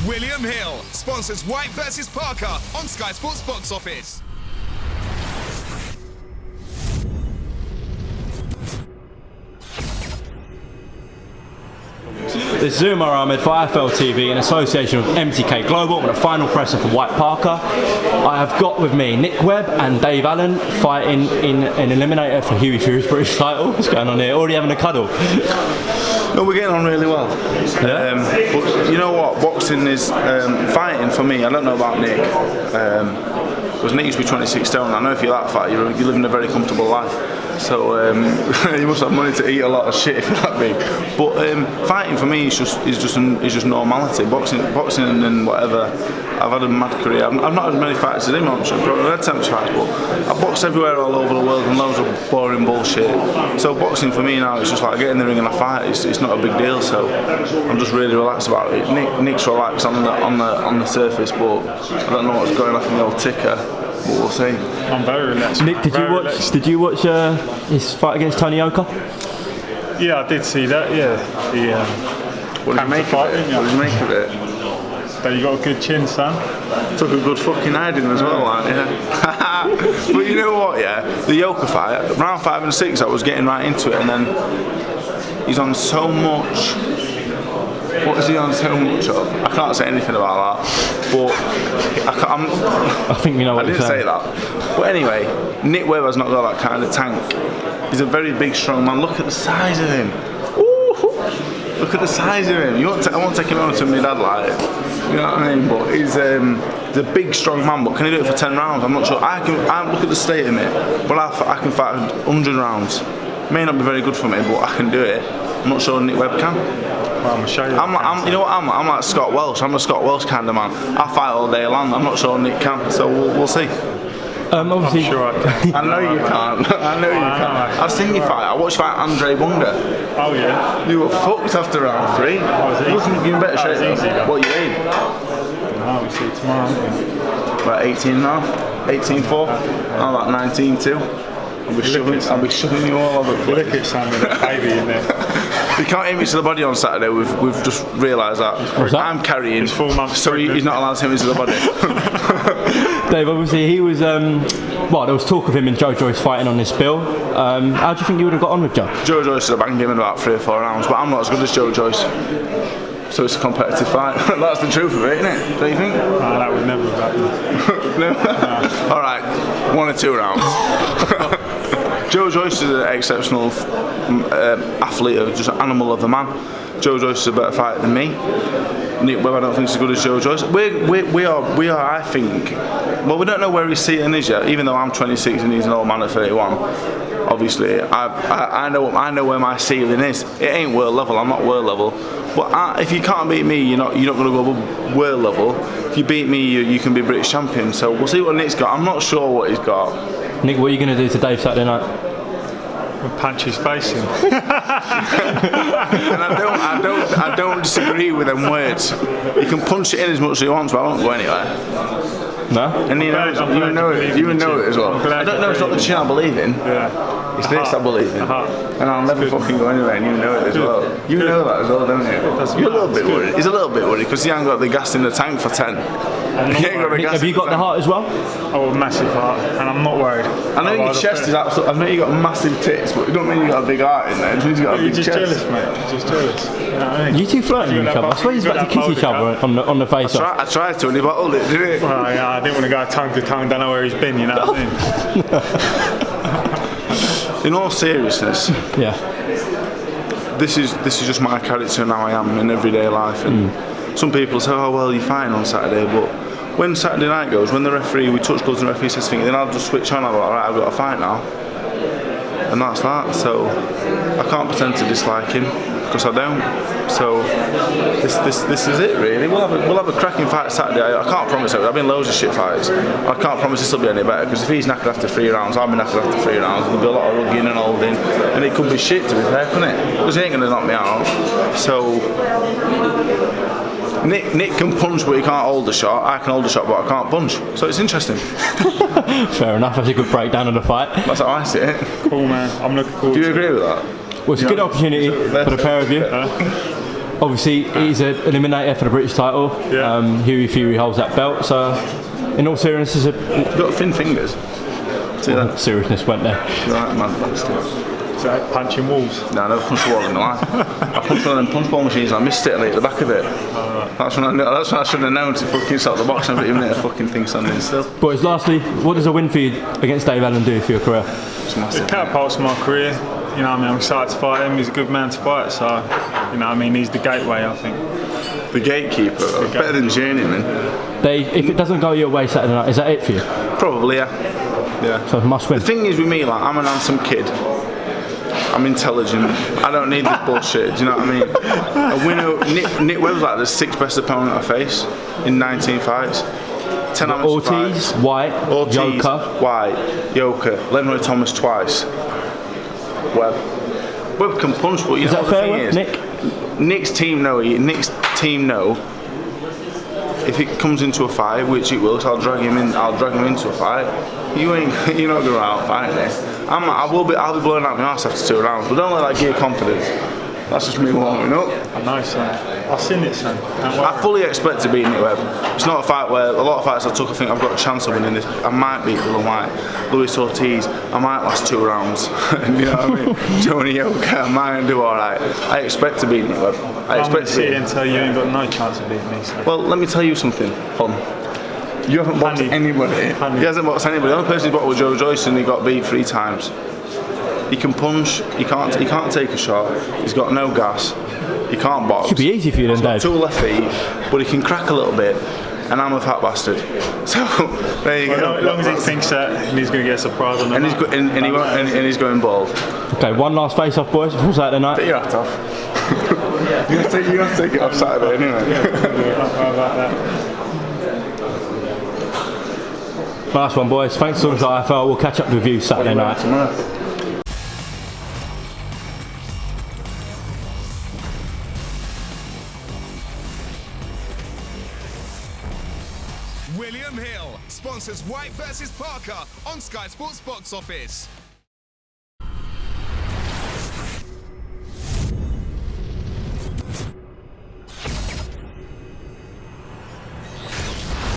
William Hill sponsors White vs Parker on Sky Sports Box Office. This is Umar Ahmed for IFL TV in association with MTK Global. I'm the final presser for White Parker. I have got with me Nick Webb and Dave Allen fighting in an eliminator for Huey Fury's British title. What's going on here? Already having a cuddle? No, we're getting on really well. Yeah. But you know what? Boxing is fighting for me. I don't know about Nick. Because Nick used to be 26 stone. I know if you're that fat, you're living a very comfortable life. So you must have money to eat a lot of shit if you're that big. But fighting for me is just normality. Boxing and whatever. I've had a mad career. I've not had many fights as him. I've had 10 fights, but I've boxed everywhere all over the world and loads of boring bullshit. So boxing for me now is just like I get in the ring and I fight. It's not a big deal. So I'm just really relaxed about it. Nick's relaxed on the surface, but I don't know what's going on in the old ticker. But we'll see. I'm very relaxed. Nick, did you watch his fight against Tony Yoka? Yeah, I did see that. Yeah. What did you make of it? What did you make of it? But you got a good chin, son. Took a good fucking hiding as well, aren't you? But you know what, yeah? The Yoka fight, round 5 and 6, I was getting right into it, and then he's on so much. What is he on so much of? I can't say anything about that, but I think we know what I didn't say that. But anyway, Nick Webb has not got that kind of tank. He's a very big, strong man. Look at the size of him. Ooh, look at the size of him. I won't take him on to my dad like it. You know what I mean? But he's a big, strong man. But can he do it for 10 rounds? I'm not sure. I look at the state of me, but I can fight 100 rounds. May not be very good for me, but I can do it. I'm not sure Nick Webb can. Well, I'm gonna show you. You know what? I'm like Scott Welsh. I'm a Scott Welsh kind of man. I fight all day long. I'm not sure Nick can. So we'll see. Obviously, I'm sure I can. I know you can't. I know you can't. I've seen you fight. I watched you fight Andre Bunga. Oh yeah. You were fucked after round 3. You wasn't in better shape. What you weighed? No, we see tomorrow. About 18 now. 18.4. I'm about 19.2. I'll be shoving you all over the place. Look at Sam with a baby in there. You can't hit me to the body on Saturday. We've just realised that. I'm carrying. He's 4 months so he's not allowed to hit me to the body. Dave, obviously he was, well, there was talk of him and Joyce fighting on this bill. How do you think you would have got on with Joe? Joyce would have banged him in about 3 or 4 rounds, but I'm not as good as Joyce. So it's a competitive fight. That's the truth of it, isn't it? Don't you think? No, that would never happen. No? All right, 1 or 2 rounds. Joyce is an exceptional athlete, just an animal of a man. Joyce is a better fighter than me. Nick Webb I don't think is as good as Joyce. We are, I think, well, we don't know where his seating is yet, even though I'm 26 and he's an old man at 31. Obviously, I know where my ceiling is. It ain't world level, I'm not world level. But if you can't beat me, you're not going to go above world level. If you beat me, you can be British champion. So we'll see what Nick's got. I'm not sure what he's got. Nick, what are you going to do to Dave Saturday night? I'll punch his face in. And I don't disagree with them words. You can punch it in as much as you want, but I won't go anywhere. No? And you know it as well. I don't know, it's not the chin I believe in. Yeah. It's this I believe in. And I'll never fucking go anywhere, and you know it as well. You know that as well, don't you? You're a little bit worried. He's a little bit worried because he ain't got the gas in the tank for 10. Have you got the heart as well? Oh, massive heart, and I'm not worried. I know your chest is absolutely. I know you got massive tits, but it don't mean you got a big heart in there. It means you got a big chest. You're just jealous, mate. You're just jealous. You know what I mean? You two flirting with each other. I swear you're about to kiss each other on the face off. I tried to, and he bottled it, didn't he? Well, yeah, I didn't want to go tongue to tongue. Don't know where he's been. You know what I mean? In all seriousness, yeah. This is just my character and how I am in everyday life. And some people say, "Oh well, you're fine on Saturday," but when Saturday night goes, when the referee, we touch gloves and the referee says things, then I'll just switch on. I'm like, alright, I've got a fight now. And that's that. So I can't pretend to dislike him, because I don't. So this is it really. We'll have a cracking fight Saturday. I can't promise it. I've been loads of shit fights. I can't promise this will be any better, because if he's knackered after 3 rounds, I'll be knackered after 3 rounds. There'll be a lot of rugging and holding, and it could be shit to be fair, couldn't it? Because he ain't going to knock me out. So Nick can punch, but he can't hold a shot. I can hold a shot, but I can't punch. So it's interesting. Fair enough. That's a good breakdown of the fight. That's how I see it. Cool, man. I'm looking forward. Do you agree with that? Well, it's a good opportunity for the pair of you. Obviously, he's an eliminator for the British title. Yeah. Huey Fury holds that belt. So, in all seriousness, You've got thin fingers. See that? seriousness went there. Right, man, bastard. Is that punching walls? No, I never punched a wall in my life. I punched one of them punch ball machines and I missed it at the back of it. That's when I should have known to fucking stop the box and even hit a fucking thing standing still. Boys, lastly, what does a win for you against Dave Allen do for your career? It's massive. It catapults my career. You know what I mean? I'm excited to fight him. He's a good man to fight. So, you know what I mean? He's the gateway, I think. The gatekeeper, better than Journeyman. Dave, if it doesn't go your way Saturday night, is that it for you? Probably, yeah. Yeah. So must win. The thing is with me, like, I'm an handsome kid. I'm intelligent. I don't need this bullshit. Do you know what I mean? A winner. Nick Webb's like the 6th best opponent I face in 19 fights. 10 amateur Ortiz, fights. White, Joker. White, Yoker, Lenroy Thomas twice. Webb can punch, but you Is know that what the fair, thing is? Nick? Nick's team know. If it comes into a fight, which it will, so I'll drag him into a fight. You're not going out fighting me. I'll be blowing out my arse after 2 rounds, but don't let that give you confidence. That's just me warming up. I know, son. I've seen it, son. I fully expect to beat Nick Webb. It's not a fight where a lot of fights I took, I think I've got a chance of winning this. I might beat Dylan White, Luis Ortiz. I might last 2 rounds. You know what I mean? Johnny Yoka, I might do all right. I expect to beat Nick Webb. I'm going to sit here and tell you ain't got no chance of beating me, son. Well, let me tell you something, Hon. You haven't boxed anybody. He hasn't boxed anybody. The only person he's boxed was Joyce and he got beat 3 times. He can punch, he can't take a shot, he's got no gas, he can't box. Should be easy for you then, Dave. 2 left feet, but he can crack a little bit, and I'm a fat bastard. So, there you go. As long as he thinks that, he's going to get a surprise on the night. And he's going bald. Okay, one last face-off, boys, before Saturday night. Take your hat off. you have to take it off Saturday anyway. Last one, boys. Thanks so much, IFL. We'll catch up with you Saturday night. William Hill sponsors White vs Parker on Sky Sports Box Office.